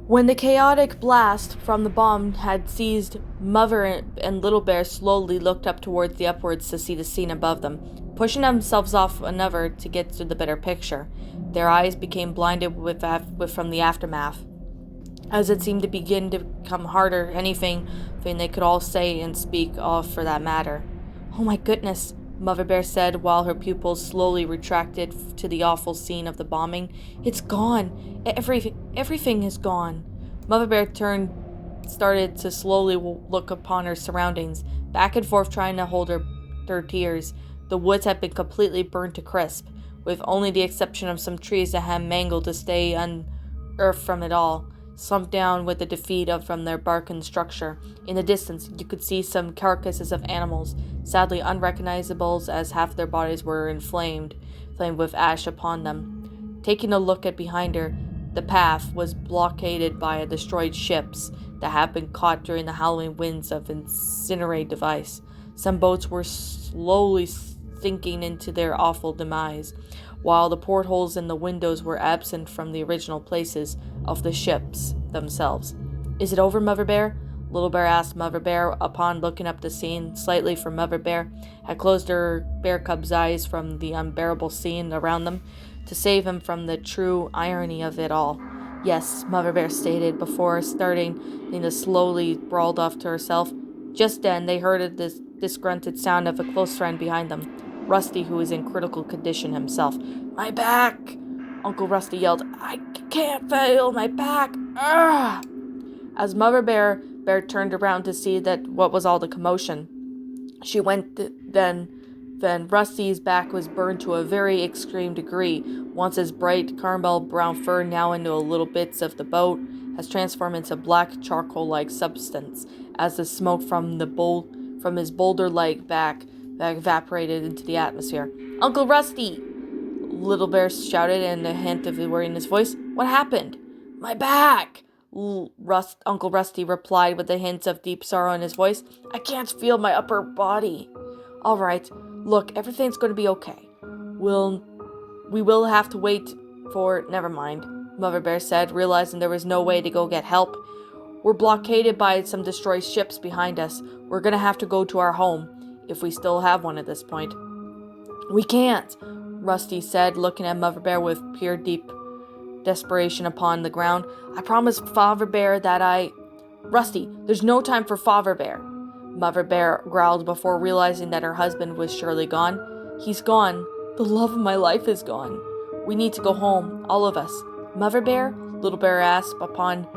When the chaotic blast from the bomb had ceased, Mother and Little Bear slowly looked up towards the upwards to see the scene above them, pushing themselves off another to get to the better picture. Their eyes became blinded from the aftermath, as it seemed to begin to become harder anything they could all say and speak of for that matter. "Oh my goodness," Mother Bear said while her pupils slowly retracted to the awful scene of the bombing. "It's gone. Everything is gone." Mother Bear started to slowly look upon her surroundings, back and forth trying to hold her tears. The woods had been completely burned to crisp, with only the exception of some trees that had mangled to stay unearthed from it all, slumped down with the defeat from their bark and structure. In the distance, you could see some carcasses of animals, sadly unrecognizable as half their bodies were flamed with ash upon them. Taking a look at behind her, the path was blockaded by destroyed ships that had been caught during the howling winds of incinerate device. Some boats were slowly sinking into their awful demise, while the portholes in the windows were absent from the original places of the ships themselves. "Is it over, Mother Bear?" Little Bear asked Mother Bear upon looking up the scene slightly, for Mother Bear had closed her bear cub's eyes from the unbearable scene around them to save him from the true irony of it all. "Yes," Mother Bear stated before starting to slowly brawled off to herself. Just then they heard this disgruntled sound of a close friend behind them, Rusty, who was in critical condition himself. "My back!" Uncle Rusty yelled. "I can't feel my back! Ugh!" As Mother Bear turned around to see what was all the commotion, she went then Rusty's back was burned to a very extreme degree. Once his bright caramel brown fur, now into little bits of the boat, has transformed into black charcoal-like substance as the smoke from his boulder-like back evaporated into the atmosphere. "Uncle Rusty!" Little Bear shouted in a hint of worry in his voice. "What happened?" "My back!" Uncle Rusty replied with a hint of deep sorrow in his voice. "I can't feel my upper body." "All right. Look, everything's going to be okay. We will have to wait for... Never mind," Mother Bear said, realizing there was no way to go get help. "We're blockaded by some destroyed ships behind us. We're going to have to go to our home, if we still have one at this point." "We can't," Rusty said, looking at Mother Bear with pure deep desperation upon the ground. "I promised Father Bear that I..." "Rusty, there's no time for Father Bear," Mother Bear growled before realizing that her husband was surely gone. "He's gone. The love of my life is gone. We need to go home, all of us." "Mother Bear?" Little Bear asked upon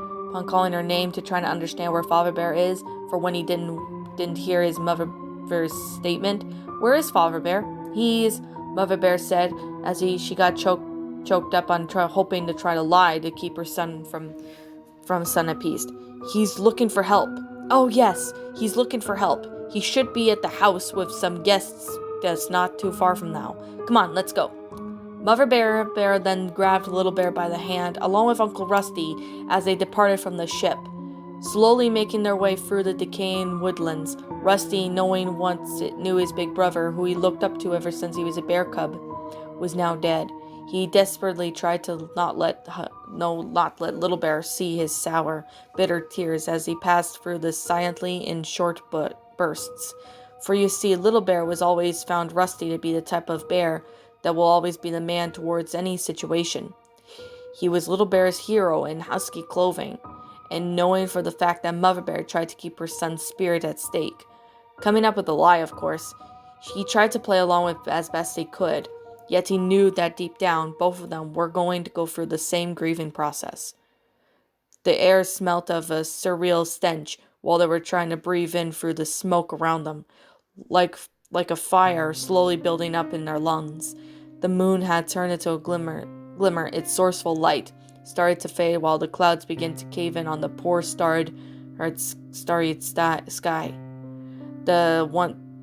calling her name to try to understand where Father Bear is, for when he didn't hear his Mother Bear's statement. "Where is Father Bear?" "He's..." Mother Bear said as she got choked up on hoping to try to lie to keep her son from son appeased. "He's looking for help." "Oh yes, he's looking for help. He should be at the house with some guests that's not too far from now. Come on, let's go." Mother Bear then grabbed Little Bear by the hand, along with Uncle Rusty, as they departed from the ship, slowly making their way through the decaying woodlands. Rusty, knowing once it knew his big brother, who he looked up to ever since he was a bear cub, was now dead. He desperately tried to not let Little Bear see his sour, bitter tears as he passed through this silently in short bursts. For you see, Little Bear was always found Rusty to be the type of bear that will always be the man towards any situation. He was Little Bear's hero in husky clothing, and knowing for the fact that Mother Bear tried to keep her son's spirit at stake. Coming up with a lie, of course. He tried to play along with as best he could, yet he knew that deep down, both of them were going to go through the same grieving process. The air smelt of a surreal stench while they were trying to breathe in through the smoke around them, like a fire slowly building up in their lungs. The moon had turned into a glimmer. Its sourceful light started to fade while the clouds began to cave in on the poor starry sky. The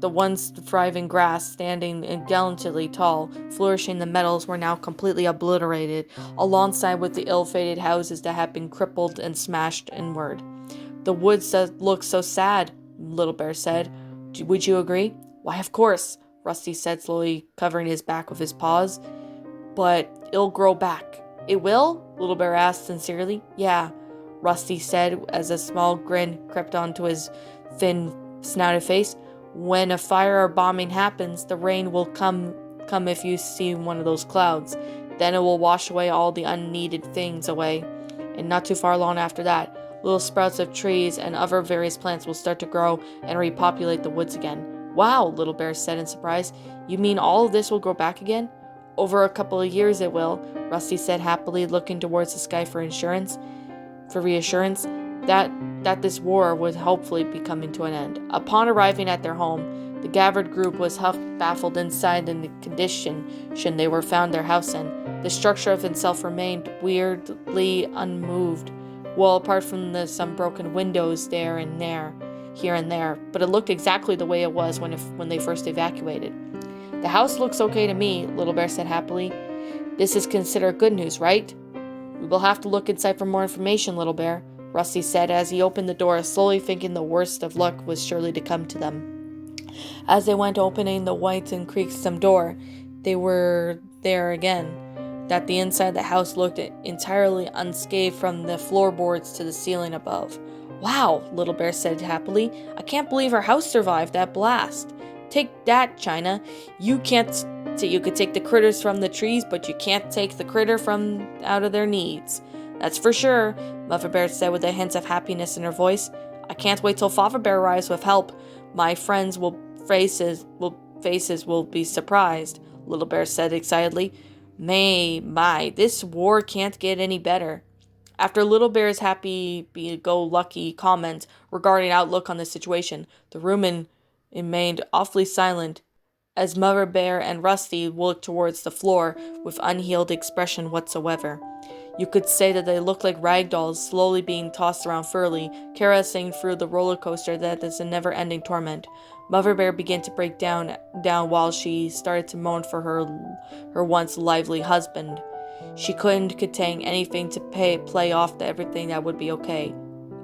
once thriving grass, standing gallantly tall, flourishing the metals, were now completely obliterated, alongside with the ill-fated houses that had been crippled and smashed inward. "The woods look so sad," Little Bear said. "Would you agree?" "Why, of course," Rusty said, slowly covering his back with his paws. "But it'll grow back." "It will?" Little Bear asked sincerely. "Yeah." Rusty said as a small grin crept onto his thin, snouted face. When a fire or bombing happens, the rain will come if you see one of those clouds. Then it will wash away all the unneeded things away. And not too far along after that, little sprouts of trees and other various plants will start to grow and repopulate the woods again. Wow, Little Bear said in surprise. You mean all of this will grow back again? Over a couple of years it will, Rusty said happily, looking towards the sky for reassurance that this war would hopefully be coming to an end. Upon arriving at their home, the gathered group was baffled inside in the condition they were found their house in. The structure of itself remained weirdly unmoved, well, apart from some broken windows here and there, but it looked exactly the way it was when they first evacuated. The house looks okay to me, Little Bear said happily. This is considered good news, right? We will have to look inside for more information, Little Bear, Rusty said as he opened the door, slowly thinking the worst of luck was surely to come to them. As they went opening the white and creaksome door, they were there again, that the inside of the house looked entirely unscathed from the floorboards to the ceiling above. Wow, Little Bear said happily. I can't believe our house survived that blast. Take that, China. You could take the critters from the trees, but you can't take the critter from out of their needs. That's for sure, Mother Bear said with a hint of happiness in her voice. I can't wait till Father Bear arrives with help. My friends' faces will be surprised, Little Bear said excitedly. This war can't get any better. After Little Bear's happy-go-lucky comment regarding outlook on the situation, the room remained awfully silent as Mother Bear and Rusty looked towards the floor with unhealed expression whatsoever. You could say that they looked like rag dolls slowly being tossed around furtively, caressing through the roller coaster that is a never-ending torment. Mother Bear began to break down while she started to moan for her once lively husband. She couldn't contain anything to play off everything that would be okay.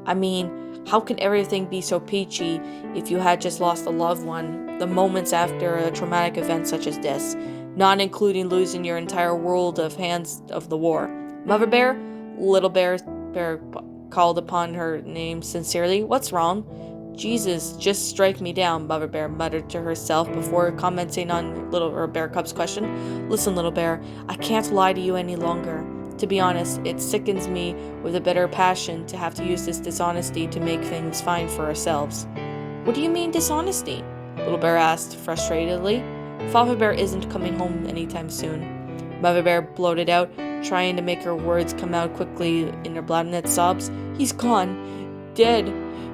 I mean, how can everything be so peachy if you had just lost a loved one the moments after a traumatic event such as this, not including losing your entire world of hands of the war? Mother Bear? Little Bear called upon her name sincerely. What's wrong? Jesus, just strike me down, Mother Bear muttered to herself before commenting on Little Bear Cub's question. Listen, Little Bear, I can't lie to you any longer. To be honest, it sickens me with a bitter passion to have to use this dishonesty to make things fine for ourselves. What do you mean, dishonesty? Little Bear asked frustratedly. Father Bear isn't coming home anytime soon. Mother Bear blurted out, trying to make her words come out quickly in her blinded sobs. He's gone. Dead.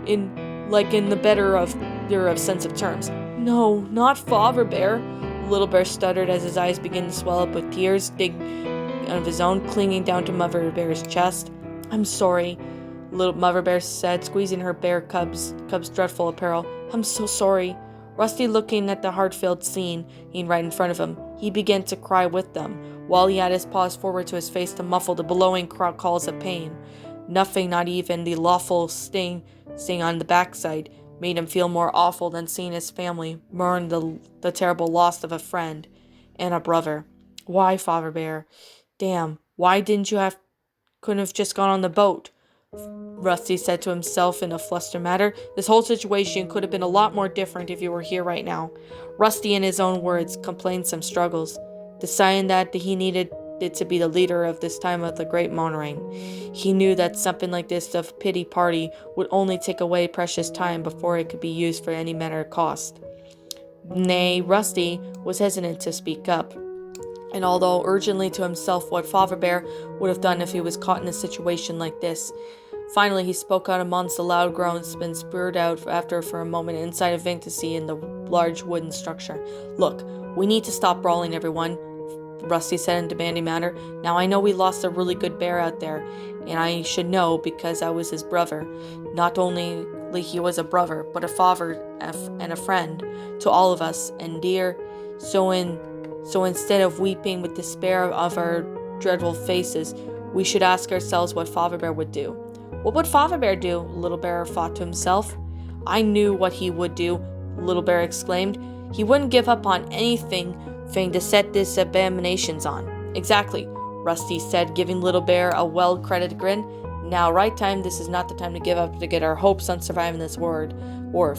In the better of sense of terms. No, not Father Bear. Little Bear stuttered as his eyes began to swell up with tears of his own clinging down to Mother Bear's chest. I'm sorry, Little Mother Bear said, squeezing her bear cub's dreadful apparel. I'm so sorry. Rusty looking at the heart-filled scene right in front of him, he began to cry with them, while he had his paws forward to his face to muffle the bellowing calls of pain. Nothing, not even the lawful sting on the backside, made him feel more awful than seeing his family mourn the terrible loss of a friend and a brother. Why, Father Bear? Damn, why couldn't have just gone on the boat? Rusty said to himself in a flustered manner. This whole situation could have been a lot more different if you were here right now. Rusty, in his own words, complained some struggles, deciding that he needed it to be the leader of this time of the great mourning. He knew that something like this of pity party would only take away precious time before it could be used for any manner of cost. Nay, Rusty was hesitant to speak up, and although urgently to himself what Father Bear would have done if he was caught in a situation like this, finally he spoke out amongst the loud groans been spurred out after for a moment inside a vacancy in the large wooden structure. Look, we need to stop brawling, everyone, Rusty said in a demanding manner. Now I know we lost a really good bear out there, and I should know because I was his brother. Not only he was a brother, but a father and a friend to all of us, and dear. So instead of weeping with despair of our dreadful faces, we should ask ourselves what Father Bear would do. What would Father Bear do? Little Bear thought to himself. I knew what he would do, Little Bear exclaimed. He wouldn't give up on anything to set this abominations on. Exactly, Rusty said, giving Little Bear a well-credited grin. Now, right time, this is not the time to give up to get our hopes on surviving this war.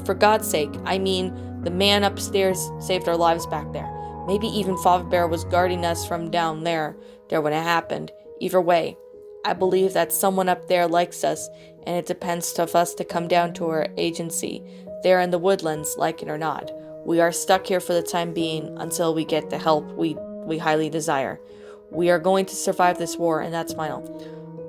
For God's sake, I mean, the man upstairs saved our lives back there. Maybe even Father Bear was guarding us from down there when it happened. Either way, I believe that someone up there likes us, and it depends on us to come down to our agency, there in the woodlands, like it or not. We are stuck here for the time being until we get the help we highly desire. We are going to survive this war, and that's final.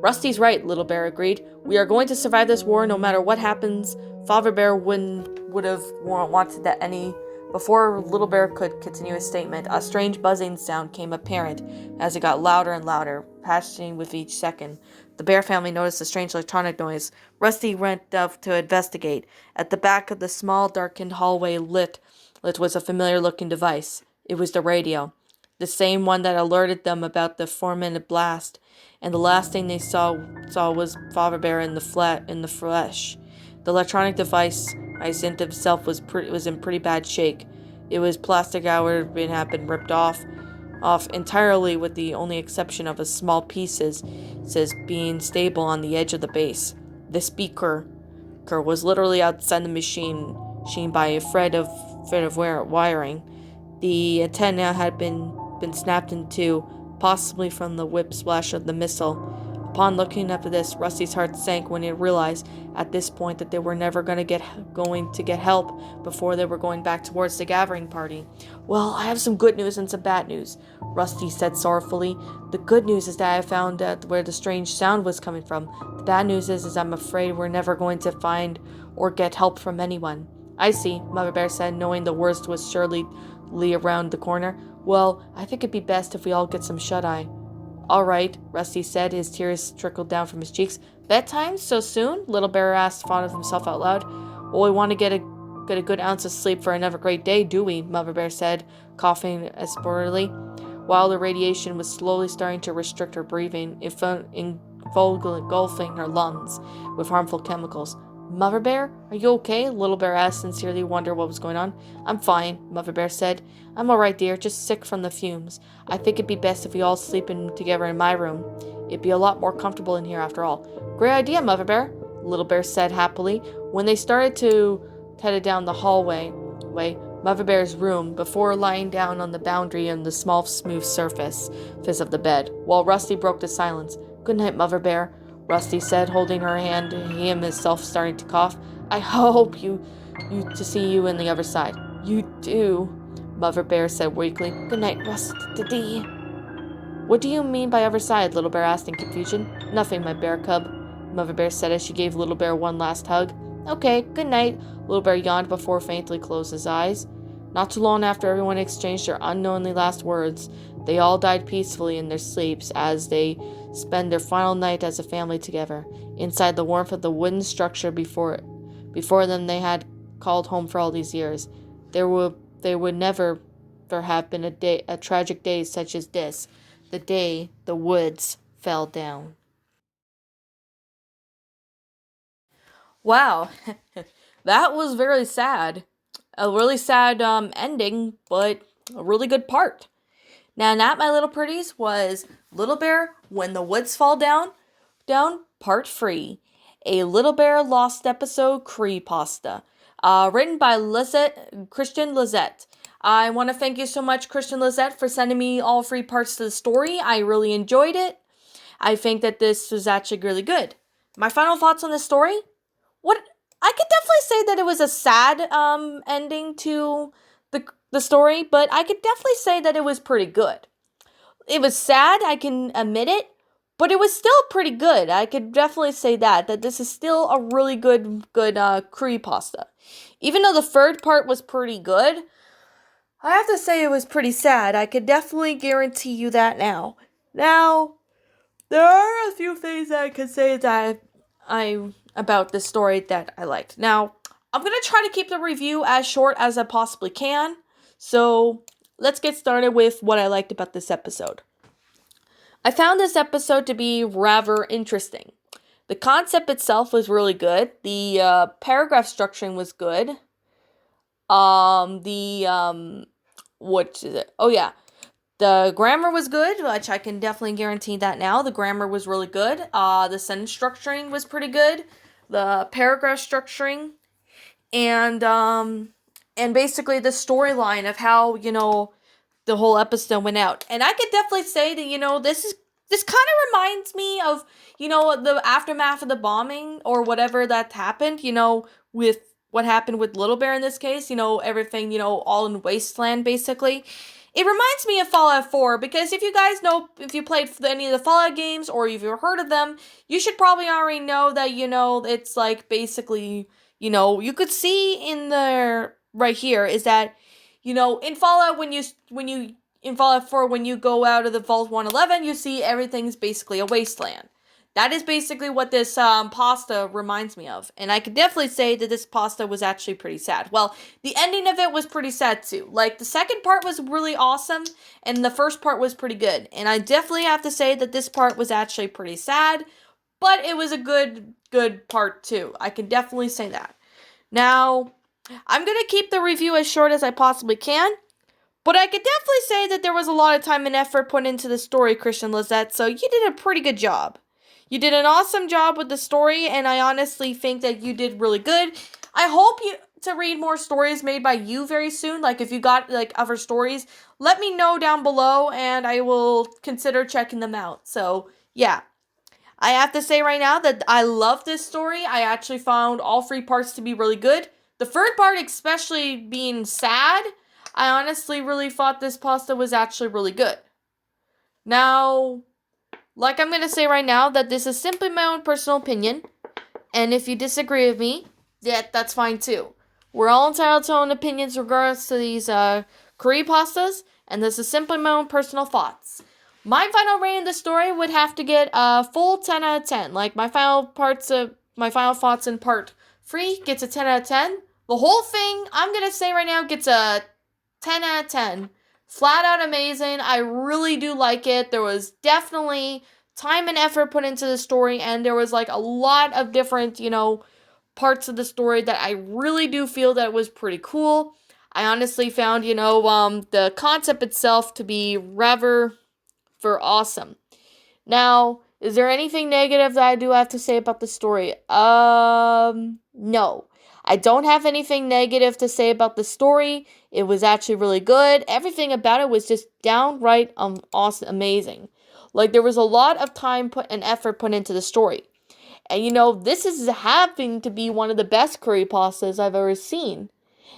Rusty's right, Little Bear agreed. We are going to survive this war no matter what happens. Father Bear would have wanted that any... Before Little Bear could continue his statement, a strange buzzing sound came apparent as it got louder and louder, patching with each second. The Bear family noticed a strange electronic noise. Rusty went up to investigate. At the back of the small, darkened hallway lit was a familiar-looking device. It was the radio, the same one that alerted them about the 4-minute blast. And the last thing they saw was Father Bear in the flesh. The electronic device in himself was in pretty bad shape. It was plastic had been ripped off entirely, with the only exception of a small pieces being stable on the edge of the base. The speaker was literally outside the machine by a thread of wiring. The antenna had been snapped in two, possibly from the whip splash of the missile. Upon looking up at this, Rusty's heart sank when he realized at this point that they were never going to get help before they were going back towards the gathering party. Well, I have some good news and some bad news, Rusty said sorrowfully. The good news is that I found out where the strange sound was coming from. The bad news is I'm afraid we're never going to find or get help from anyone. I see, Mother Bear said, knowing the worst was surely around the corner. Well, I think it'd be best if we all get some shut-eye. All right, Rusty said. His tears trickled down from his cheeks. Bedtime? So soon? Little Bear asked, fond of himself out loud. Well, we want to get a good ounce of sleep for another great day, do we? Mother Bear said, coughing aspirally, while the radiation was slowly starting to restrict her breathing, engulfing her lungs with harmful chemicals. Mother Bear, are you okay? Little Bear asked, sincerely wondering what was going on. I'm fine, Mother Bear said. I'm all right, dear, just sick from the fumes. I think it'd be best if we all sleep together in my room. It'd be a lot more comfortable in here after all. Great idea, Mother Bear, Little Bear said happily. When they started to head down the hallway, Mother Bear's room, before lying down on the boundary on the small, smooth surface of the bed, while Rusty broke the silence. Good night, Mother Bear, Rusty said, holding her hand, he himself starting to cough. I hope to see you on the other side. You do, Mother Bear said weakly. Good night, Rusty. What do you mean by other side? Little Bear asked in confusion. Nothing, my bear cub, Mother Bear said as she gave Little Bear one last hug. Okay, good night. Little Bear yawned before faintly closed his eyes. Not too long after everyone exchanged their unknowingly last words, they all died peacefully in their sleeps as they spent their final night as a family together, inside the warmth of the wooden structure before them they had called home for all these years. There would never have been a tragic day such as this, the day the woods fell down. Wow, that was very sad. A really sad ending, but a really good part. Now, that, my little pretties, was Little Bear When the Woods Fall Down, Part 3. A Little Bear Lost episode creepypasta. Written by Christian Lizotte. I want to thank you so much, Christian Lizotte, for sending me all 3 parts to the story. I really enjoyed it. I think that this was actually really good. My final thoughts on this story? I could definitely say that it was a sad ending to the story, but I could definitely say that it was pretty good. It was sad, I can admit it, but it was still pretty good. I could definitely say that this is still a really good creepypasta. Even though the third part was pretty good, I have to say it was pretty sad. I could definitely guarantee you that now. Now, there are a few things that I could say that about this story that I liked. Now, I'm going to try to keep the review as short as I possibly can. So, let's get started with what I liked about this episode. I found this episode to be rather interesting. The concept itself was really good. The paragraph structuring was good. What is it? Oh yeah. The grammar was good, which I can definitely guarantee that now. The grammar was really good. The sentence structuring was pretty good. The paragraph structuring and basically the storyline of how, the whole episode went out. And I could definitely say that, this kind of reminds me of, the aftermath of the bombing or whatever that happened, with what happened with Little Bear in this case, everything, all in wasteland basically. It reminds me of Fallout 4 because if you guys know, if you played any of the Fallout games or if you've heard of them, you should probably already know that, it's like basically, you could see in there right here is that, in Fallout in Fallout 4 when you go out of the Vault 111, you see everything's basically a wasteland. That is basically what this pasta reminds me of. And I could definitely say that this pasta was actually pretty sad. Well, the ending of it was pretty sad too. Like, the second part was really awesome, and the first part was pretty good. And I definitely have to say that this part was actually pretty sad, but it was a good part too. I can definitely say that. Now, I'm going to keep the review as short as I possibly can, but I could definitely say that there was a lot of time and effort put into the story, Christian Lizotte, so you did a pretty good job. You did an awesome job with the story, and I honestly think that you did really good. I hope to read more stories made by you very soon. Like, if you got, other stories, let me know down below, and I will consider checking them out. So, yeah. I have to say right now that I love this story. I actually found all 3 parts to be really good. The third part, especially being sad, I honestly really thought this pasta was actually really good. Now, like I'm going to say right now, that this is simply my own personal opinion. And if you disagree with me, that's fine too. We're all entitled to our own opinions regards to these curry pastas. And this is simply my own personal thoughts. My final rating of the story would have to get a full 10 out of 10. Like, my final thoughts in part 3 gets a 10 out of 10. The whole thing, I'm going to say right now, gets a 10 out of 10. Flat out amazing. I really do like it. There was definitely time and effort put into the story, and there was, a lot of different, parts of the story that I really do feel that was pretty cool. I honestly found, the concept itself to be rather awesome. Now, is there anything negative that I do have to say about the story? No. I don't have anything negative to say about the story. It was actually really good. Everything about it was just downright awesome, amazing. Like, there was a lot of time and effort put into the story. And this is having to be one of the best curry pastas I've ever seen.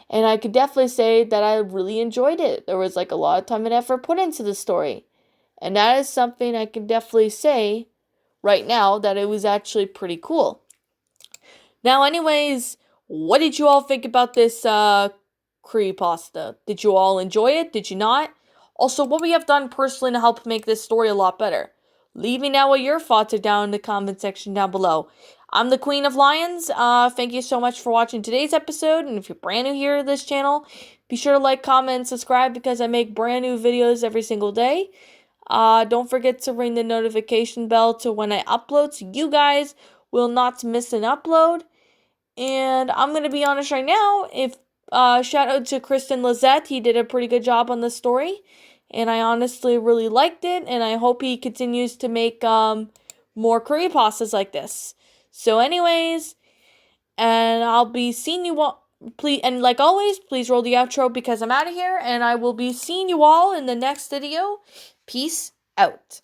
And I could definitely say that I really enjoyed it. There was a lot of time and effort put into the story. And that is something I can definitely say right now that it was actually pretty cool. Now, anyways, what did you all think about this curry pasta? Did you all enjoy it? Did you not? Also, what we have done personally to help make this story a lot better. Leave me know what your thoughts are down in the comment section down below. I'm the Queen of Lions. Thank you so much for watching today's episode. And if you're brand new here to this channel, be sure to like, comment, and subscribe because I make brand new videos every single day. Don't forget to ring the notification bell to when I upload so you guys will not miss an upload. And I'm going to be honest right now, shout out to Christian Lizotte. He did a pretty good job on the story. And I honestly really liked it. And I hope he continues to make more curry pastas like this. So anyways, and I'll be seeing you all. Please, and like always, please roll the outro because I'm out of here. And I will be seeing you all in the next video. Peace out.